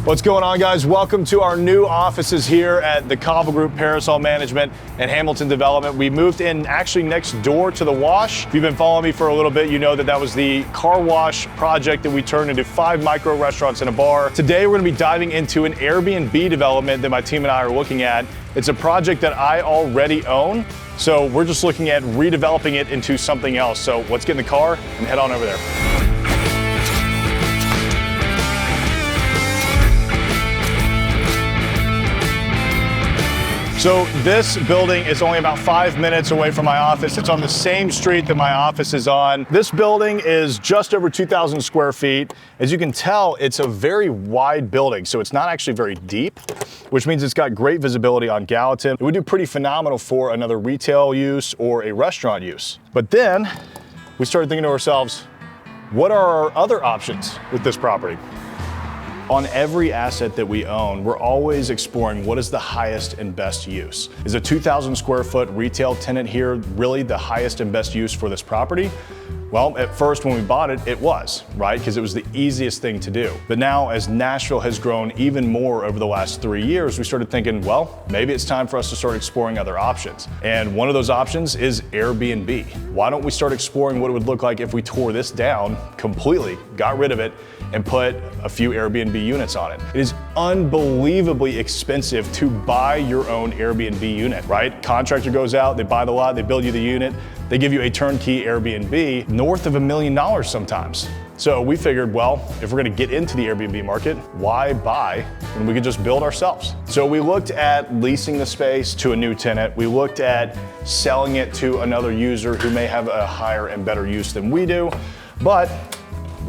What's going on, guys? Welcome to our new offices here at the Cobble Group Parasol Management and Hamilton Development. We moved in actually next door to the wash. If you've been following me for a little bit, you know that was the car wash project that we turned into 5 micro restaurants and a bar. Today, we're gonna be diving into an Airbnb development that my team and I are looking at. It's a project that I already own, so we're just looking at redeveloping it into something else. So let's get in the car and head on over there. So this building is only about 5 minutes away from my office. It's on the same street that my office is on. This building is just over 2,000 square feet. As you can tell, it's a very wide building, so it's not actually very deep, which means it's got great visibility on Gallatin. It would do pretty phenomenal for another retail use or a restaurant use. But then we started thinking to ourselves, what are our other options with this property? On every asset that we own, we're always exploring what is the highest and best use. Is a 2,000 square foot retail tenant here really the highest and best use for this property? Well, at first when we bought it, it was, right? Because it was the easiest thing to do. But now as Nashville has grown even more over the last 3 years, we started thinking, well, maybe it's time for us to start exploring other options. And one of those options is Airbnb. Why don't we start exploring what it would look like if we tore this down completely, got rid of it, and put a few Airbnb units on it. It is unbelievably expensive to buy your own Airbnb unit, right? Contractor goes out, they buy the lot, they build you the unit, they give you a turnkey Airbnb, north of $1 million sometimes. So we figured, well, if we're gonna get into the Airbnb market, why buy when we could just build ourselves? So we looked at leasing the space to a new tenant. We looked at selling it to another user who may have a higher and better use than we do, but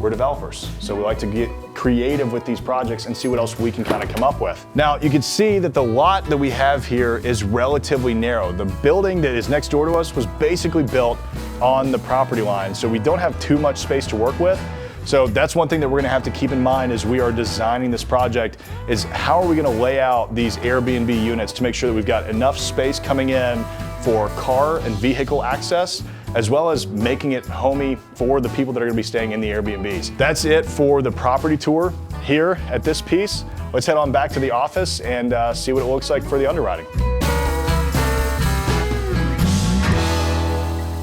we're developers, so we like to get creative with these projects and see what else we can kind of come up with. Now, you can see that the lot that we have here is relatively narrow. The building that is next door to us was basically built on the property line, so we don't have too much space to work with. So that's one thing that we're gonna have to keep in mind as we are designing this project is how are we gonna lay out these Airbnb units to make sure that we've got enough space coming in for car and vehicle access, as well as making it homey for the people that are gonna be staying in the Airbnbs. That's it for the property tour here at this piece. Let's head on back to the office and see what it looks like for the underwriting.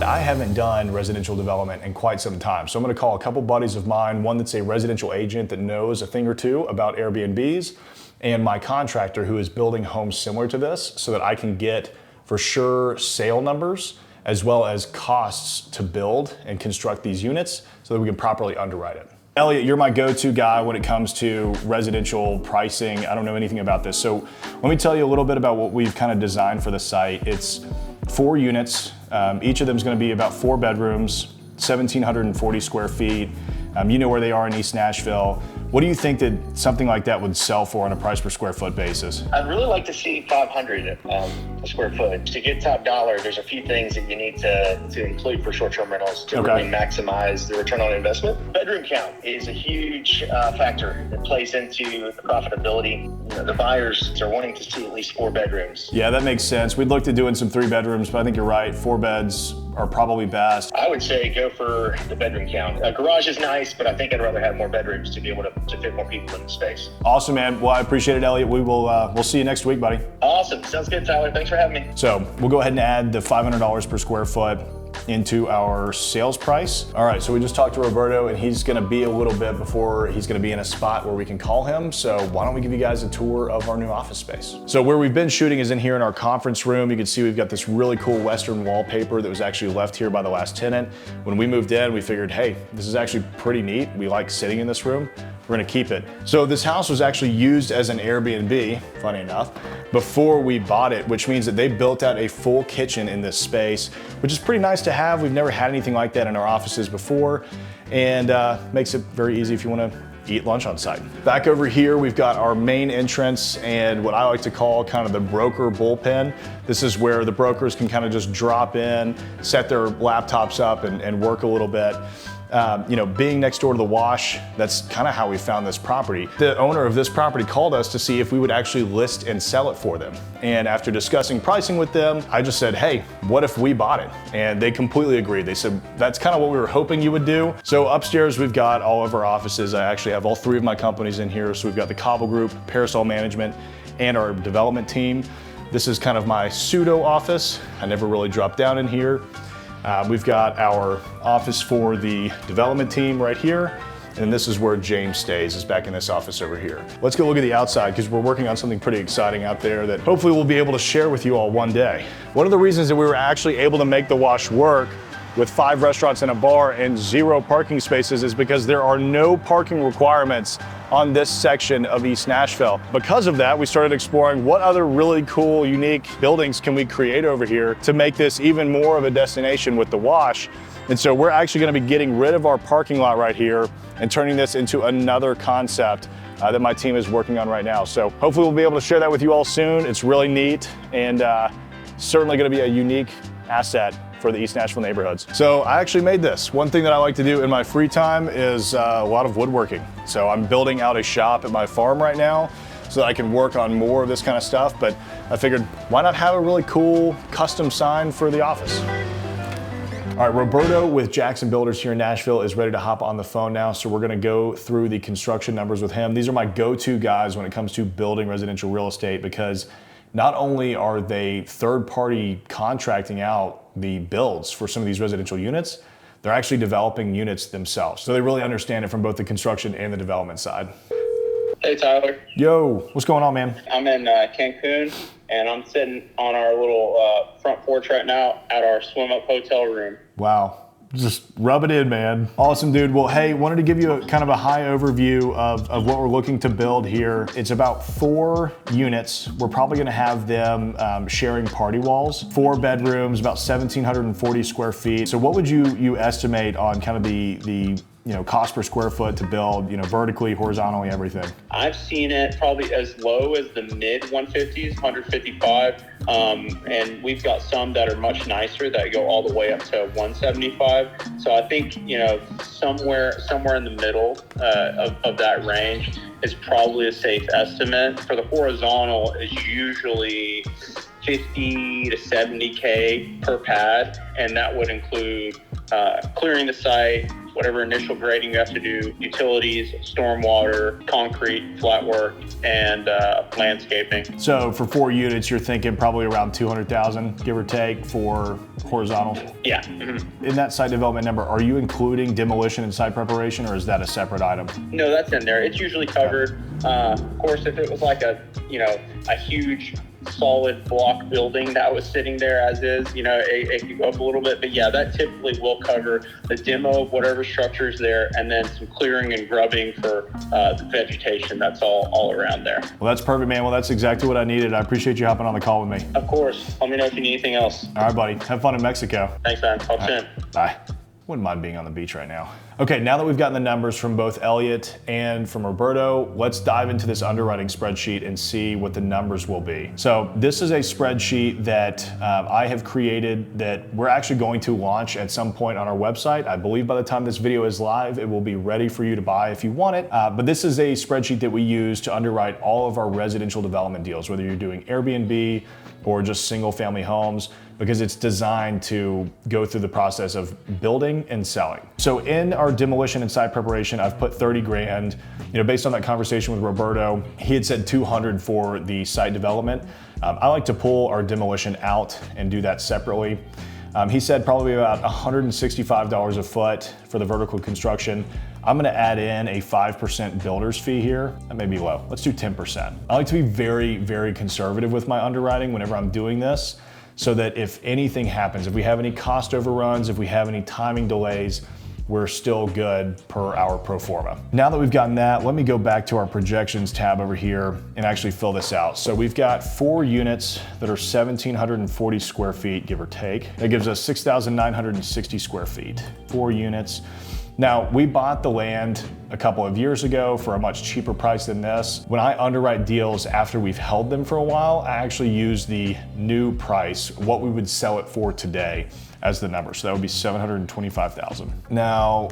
I haven't done residential development in quite some time, so I'm gonna call a couple buddies of mine, one that's a residential agent that knows a thing or two about Airbnbs, and my contractor who is building homes similar to this so that I can get for sure sale numbers as well as costs to build and construct these units so that we can properly underwrite it. Elliot, you're my go-to guy when it comes to residential pricing. I don't know anything about this. So let me tell you a little bit about what we've kind of designed for the site. It's 4 units. Each of them is gonna be about 4 bedrooms, 1,740 square feet. You know where they are in East Nashville. What do you think that something like that would sell for on a price per square foot basis? I'd really like to see 500 a square foot. To get top dollar, there's a few things that you need to include for short-term rentals to really maximize the return on investment. Bedroom count is a huge factor that plays into the profitability. You know, the buyers are wanting to see at least 4 bedrooms. Yeah, that makes sense. We'd looked at doing some 3 bedrooms, but I think you're right. 4 beds are probably best. I would say go for the bedroom count. A garage is nice, but I think I'd rather have more bedrooms to be able to fit more people in the space. Awesome, man. Well, I appreciate it, Elliot. We'll see you next week, buddy. Awesome. Sounds good, Tyler. Thanks for having me. So we'll go ahead and add the $500 per square foot into our sales price. All right, so we just talked to Roberto and he's gonna be a little bit before he's gonna be in a spot where we can call him. So why don't we give you guys a tour of our new office space. So where we've been shooting is in here in our conference room. You can see we've got this really cool Western wallpaper that was actually left here by the last tenant. When we moved in, we figured, hey, this is actually pretty neat. We like sitting in this room. We're gonna keep it. So this house was actually used as an Airbnb, funny enough, before we bought it, which means that they built out a full kitchen in this space, which is pretty nice to have. We've never had anything like that in our offices before, and makes it very easy if you wanna eat lunch on site. Back over here, we've got our main entrance and what I like to call kind of the broker bullpen. This is where the brokers can kind of just drop in, set their laptops up and work a little bit. Being next door to the wash, that's kind of how we found this property. The owner of this property called us to see if we would actually list and sell it for them. And after discussing pricing with them, I just said, hey, what if we bought it? And they completely agreed. They said, that's kind of what we were hoping you would do. So upstairs, we've got all of our offices. I actually have all 3 of my companies in here. So we've got the Cobble Group, Parasol Management, and our development team. This is kind of my pseudo office. I never really dropped down in here. We've got our office for the development team right here. And this is where James stays, is back in this office over here. Let's go look at the outside because we're working on something pretty exciting out there that hopefully we'll be able to share with you all one day. One of the reasons that we were actually able to make the wash work with 5 restaurants and a bar and 0 parking spaces is because there are no parking requirements on this section of East Nashville. Because of that, we started exploring what other really cool, unique buildings can we create over here to make this even more of a destination with the wash. And so we're actually gonna be getting rid of our parking lot right here and turning this into another concept that my team is working on right now. So hopefully we'll be able to share that with you all soon. It's really neat and certainly gonna be a unique asset for the East Nashville neighborhoods. So I actually made this. One thing that I like to do in my free time is a lot of woodworking. So I'm building out a shop at my farm right now so that I can work on more of this kind of stuff, but I figured why not have a really cool custom sign for the office? All right, Roberto with Jackson Builders here in Nashville is ready to hop on the phone now, so we're gonna go through the construction numbers with him. These are my go-to guys when it comes to building residential real estate because not only are they third-party contracting out the builds for some of these residential units, they're actually developing units themselves. So they really understand it from both the construction and the development side. Hey, Tyler. Yo, what's going on, man? I'm in Cancun, and I'm sitting on our little front porch right now at our swim-up hotel room. Wow. Just rub it in, man. Awesome, dude. Well, hey, wanted to give you kind of a high overview of what we're looking to build here. It's about 4 units. We're probably gonna have them sharing party walls. 4 bedrooms, about 1,740 square feet. So what would you estimate on kind of the cost per square foot to build, vertically, horizontally, everything? I've seen it probably as low as the mid 150s, 155. And we've got some that are much nicer that go all the way up to 175. So I think, somewhere in the middle of that range is probably a safe estimate. For the horizontal is usually 50 to 70K per pad. And that would include clearing the site, whatever initial grading you have to do, utilities, stormwater, concrete, flat work, and landscaping. So for 4 units, you're thinking probably around 200,000, give or take, for horizontal? Yeah. Mm-hmm. In that site development number, are you including demolition and site preparation, or is that a separate item? No, that's in there. It's usually covered. Of course, if it was like a huge solid block building that was sitting there as is, it could go up a little bit, but yeah, that typically will cover the demo of whatever structure's there and then some clearing and grubbing for the vegetation that's all around there. Well, that's perfect, man. Well, that's exactly what I needed. I appreciate you hopping on the call with me. Of course. Let me know if you need anything else. All right, buddy. Have fun in Mexico. Thanks, man. Talk soon. Bye. Wouldn't mind being on the beach right now. Okay, now that we've gotten the numbers from both Elliot and from Roberto, let's dive into this underwriting spreadsheet and see what the numbers will be. So this is a spreadsheet that I have created that we're actually going to launch at some point on our website. I believe by the time this video is live, it will be ready for you to buy if you want it. But this is a spreadsheet that we use to underwrite all of our residential development deals, whether you're doing Airbnb or just single family homes, because it's designed to go through the process of building and selling. So in our demolition and site preparation, I've put 30 grand. Based on that conversation with Roberto, he had said 200 for the site development. I like to pull our demolition out and do that separately. He said probably about $165 a foot for the vertical construction. I'm gonna add in a 5% builder's fee here. That may be low. Let's do 10%. I like to be very, very conservative with my underwriting whenever I'm doing this, so that if anything happens, if we have any cost overruns, if we have any timing delays, we're still good per our pro forma. Now that we've gotten that, let me go back to our projections tab over here and actually fill this out. So we've got 4 units that are 1,740 square feet, give or take. That gives us 6,960 square feet. 4 units. Now, we bought the land a couple of years ago for a much cheaper price than this. When I underwrite deals after we've held them for a while, I actually use the new price, what we would sell it for today, as the number. So that would be $725,000. Now,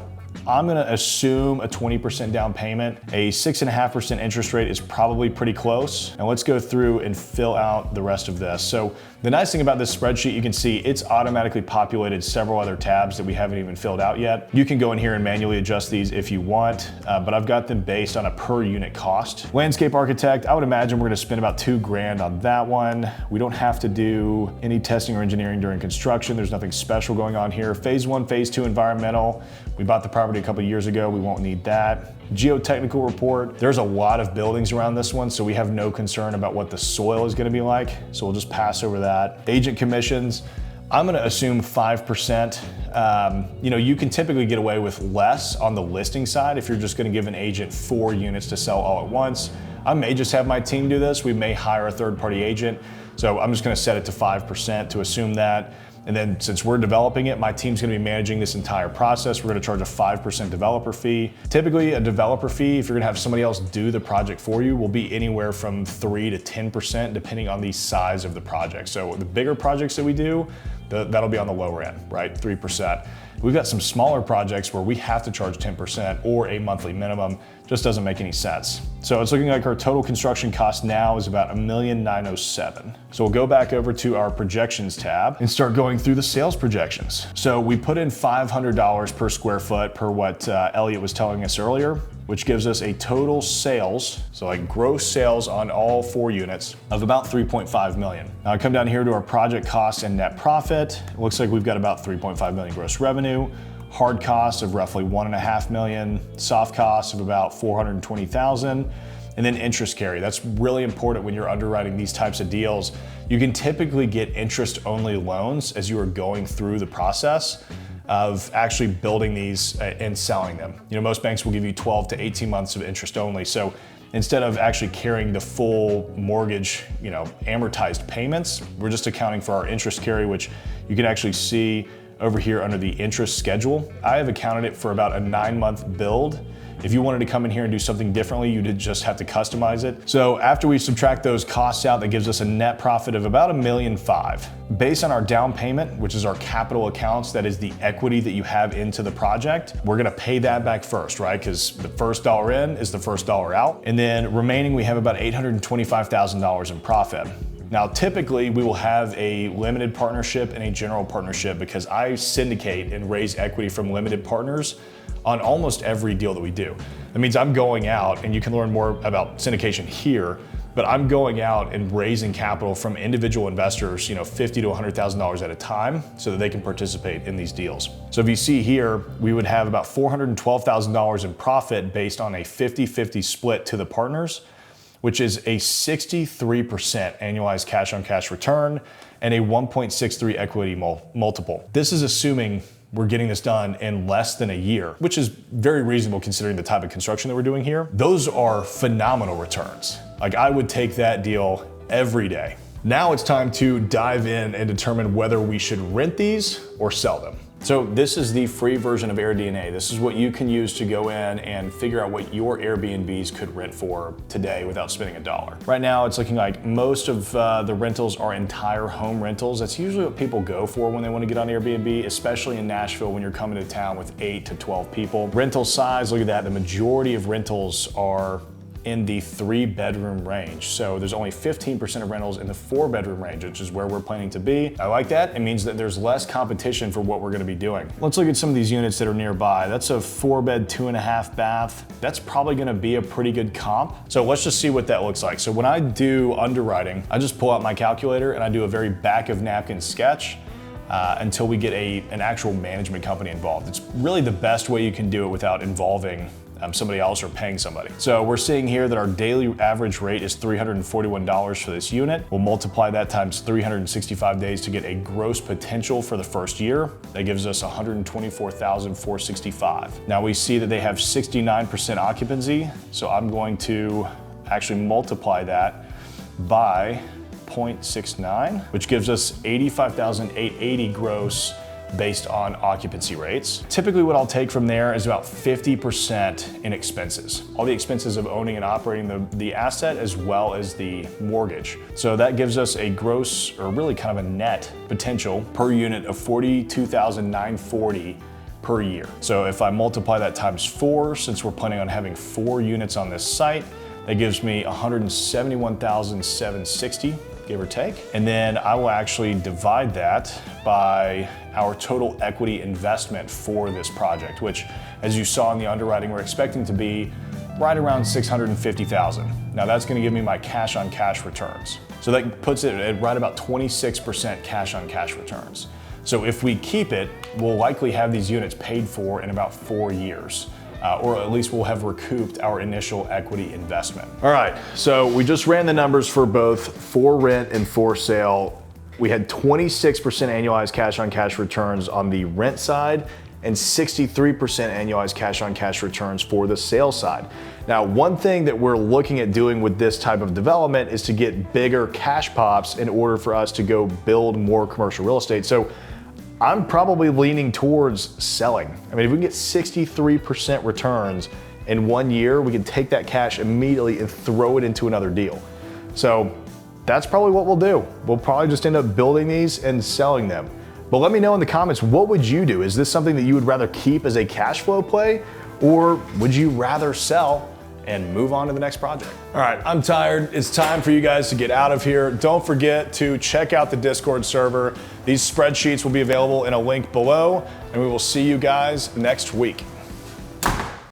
I'm gonna assume a 20% down payment. A 6.5% interest rate is probably pretty close. And let's go through and fill out the rest of this. So the nice thing about this spreadsheet, you can see it's automatically populated several other tabs that we haven't even filled out yet. You can go in here and manually adjust these if you want, but I've got them based on a per unit cost. Landscape architect, I would imagine we're gonna spend about $2,000 on that one. We don't have to do any testing or engineering during construction. There's nothing special going on here. Phase 1, phase 2 environmental. We bought the property a couple years ago. We won't need that. Geotechnical report. There's a lot of buildings around this one, so we have no concern about what the soil is gonna be like. So we'll just pass over that. Agent commissions. I'm gonna assume 5%. You can typically get away with less on the listing side if you're just gonna give an agent 4 units to sell all at once. I may just have my team do this. We may hire a third-party agent. So I'm just gonna set it to 5% to assume that. And then since we're developing it, my team's gonna be managing this entire process. We're gonna charge a 5% developer fee. Typically a developer fee, if you're gonna have somebody else do the project for you, will be anywhere from 3 to 10% depending on the size of the project. So the bigger projects that we do, that'll be on the lower end, right? 3%. We've got some smaller projects where we have to charge 10% or a monthly minimum. Just doesn't make any sense. So it's looking like our total construction cost now is about $1,907,000. So we'll go back over to our projections tab and start going through the sales projections. So we put in $500 per square foot per what Elliot was telling us earlier, which gives us a total sales, so like gross sales on all 4 units of about 3.5 million. Now I come down here to our project costs and net profit. It looks like we've got about 3.5 million gross revenue, hard costs of roughly 1.5 million, soft costs of about 420,000, and then interest carry. That's really important when you're underwriting these types of deals. You can typically get interest-only loans as you are going through the process of actually building these and selling them. Most banks will give you 12 to 18 months of interest only. So instead of actually carrying the full mortgage, amortized payments, we're just accounting for our interest carry, which you can actually see over here under the interest schedule. I have accounted it for about a 9-month build. If you wanted to come in here and do something differently, you did just have to customize it. So after we subtract those costs out, that gives us a net profit of about $1.5 million. Based on our down payment, which is our capital accounts, that is the equity that you have into the project, we're gonna pay that back first, right? Because the first dollar in is the first dollar out. And then remaining, we have about $825,000 in profit. Now, typically we will have a limited partnership and a general partnership because I syndicate and raise equity from limited partners on almost every deal that we do. That means I'm going out, and you can learn more about syndication here, but I'm going out and raising capital from individual investors, $50,000 to $100,000 at a time so that they can participate in these deals. So if you see here, we would have about $412,000 in profit based on a 50-50 split to the partners, which is a 63% annualized cash on cash return and a 1.63 equity multiple. This is assuming we're getting this done in less than a year, which is very reasonable considering the type of construction that we're doing here. Those are phenomenal returns. Like, I would take that deal every day. Now it's time to dive in and determine whether we should rent these or sell them. So this is the free version of AirDNA. This is what you can use to go in and figure out what your Airbnbs could rent for today without spending $1. Right now, it's looking like most of the rentals are entire home rentals. That's usually what people go for when they want to get on Airbnb, especially in Nashville when you're coming to town with 8 to 12 people. Rental size, look at that. The majority of rentals are in the 3-bedroom range. So there's only 15% of rentals in the 4-bedroom range, which is where we're planning to be. I like that. It means that there's less competition for what we're gonna be doing. Let's look at some of these units that are nearby. That's a 4-bed, 2.5 bath. That's probably gonna be a pretty good comp. So let's just see what that looks like. So when I do underwriting, I just pull out my calculator and I do a very back of napkin sketch until we get an actual management company involved. It's really the best way you can do it without involving somebody else or paying somebody. So we're seeing here that our daily average rate is $341 for this unit. We'll multiply that times 365 days to get a gross potential for the first year. That gives us $124,465. Now we see that they have 69% occupancy. So I'm going to actually multiply that by 0.69, which gives us $85,880 gross based on occupancy rates. Typically what I'll take from there is about 50% in expenses. All the expenses of owning and operating the asset as well as the mortgage. So that gives us a gross, or really kind of a net potential per unit of $42,940 per year. So if I multiply that times 4, since we're planning on having 4 units on this site, that gives me $171,760, give or take. And then I will actually divide that by our total equity investment for this project, which, as you saw in the underwriting, we're expecting to be right around $650,000. Now that's gonna give me my cash on cash returns. So that puts it at right about 26% cash on cash returns. So if we keep it, we'll likely have these units paid for in about 4 years. Or at least we'll have recouped our initial equity investment. All right, so we just ran the numbers for both for rent and for sale. We had 26% annualized cash on cash returns on the rent side and 63% annualized cash on cash returns for the sale side. Now, one thing that we're looking at doing with this type of development is to get bigger cash pops in order for us to go build more commercial real estate. So I'm probably leaning towards selling. I mean, if we can get 63% returns in 1 year, we can take that cash immediately and throw it into another deal. So that's probably what we'll do. We'll probably just end up building these and selling them. But let me know in the comments, what would you do? Is this something that you would rather keep as a cash flow play, or would you rather sell and move on to the next project? All right, I'm tired. It's time for you guys to get out of here. Don't forget to check out the Discord server. These spreadsheets will be available in a link below, and we will see you guys next week.